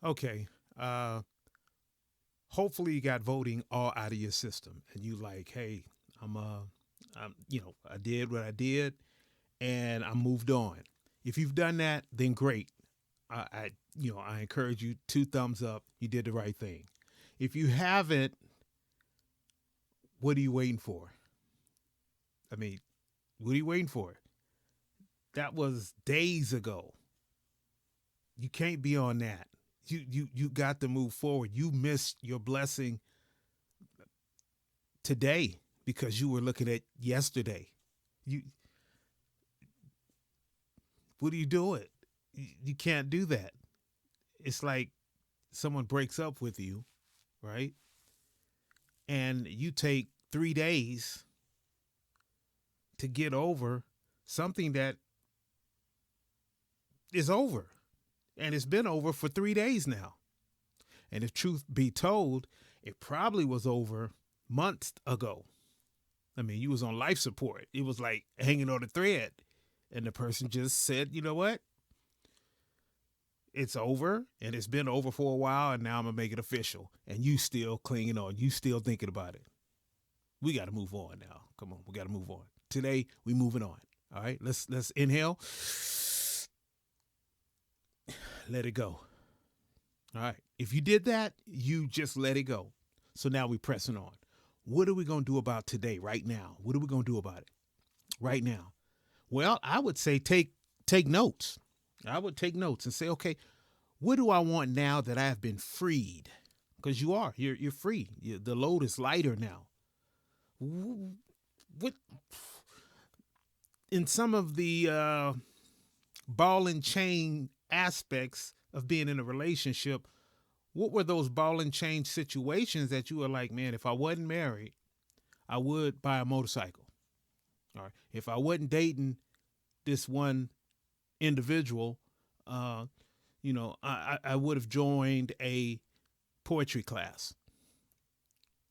Okay. Hopefully you got voting all out of your system and you like, hey, I'm I did what I did and I moved on. If you've done that, then great. I encourage you, two thumbs up. You did the right thing. If you haven't, what are you waiting for? I mean, what are you waiting for? That was days ago. You can't be on that. You got to move forward. You missed your blessing today because you were looking at yesterday. You what are you doing? You can't do that. It's like someone breaks up with you, right? And you take 3 days to get over something that is over. And it's been over for 3 days now. And if truth be told, it probably was over months ago. I mean, you was on life support. It was like hanging on a thread. And the person just said, you know what? It's over and it's been over for a while and now I'm gonna make it official. And you still clinging on. You still thinking about it. We gotta move on now. Come on, we gotta move on. Today we moving on. All right, let's inhale. Let it go. All right. If you did that, you just let it go. So now we're pressing on. What are we going to do about today, right now? What are we going to do about it right now? Well, I would say take notes. I would take notes and say, okay, what do I want now that I have been freed? Because you are, you're free. The load is lighter now. What in some of the ball and chain aspects of being in a relationship, what were those ball and chain situations that you were like, man, if I wasn't married, I would buy a motorcycle. All right. If I wasn't dating this one individual, uh, I would have joined a poetry class,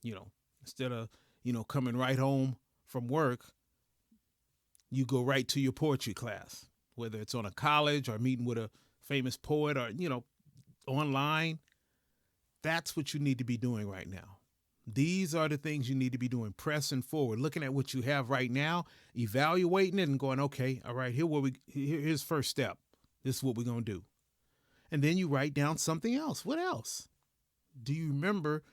instead of, coming right home from work, you go right to your poetry class, whether it's on a college or meeting with a famous poet or, online. That's what you need to be doing right now. These are the things you need to be doing, pressing forward, looking at what you have right now, evaluating it and going, okay, all right, here's first step. This is what we're going to do. And then you write down something else. What else? Do you remember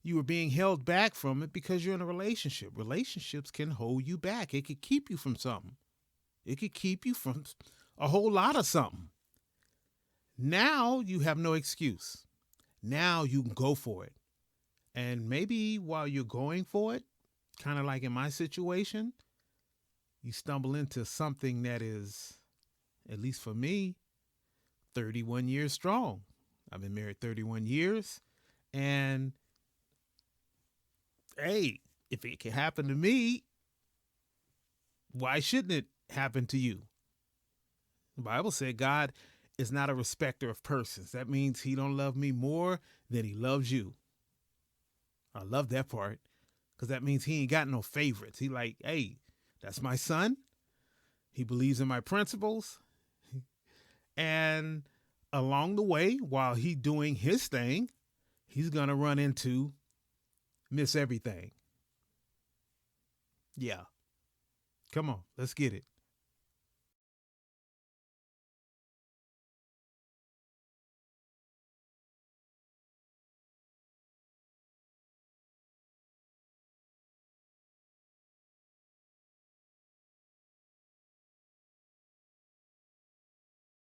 you were being held back from it because you're in a relationship? Relationships can hold you back. It could keep you from something. It could keep you from a whole lot of something. Now you have no excuse. Now you can go for it. And maybe while you're going for it, kind of like in my situation, you stumble into something that is, at least for me, 31 years strong. I've been married 31 years. And hey, if it can happen to me, why shouldn't it happen to you? The Bible said God is not a respecter of persons. That means he don't love me more than he loves you. I love that part because that means he ain't got no favorites. He like, hey, that's my son. He believes in my principles. And along the way, while he doing his thing, he's going to run into Miss Everything. Yeah. Come on, let's get it.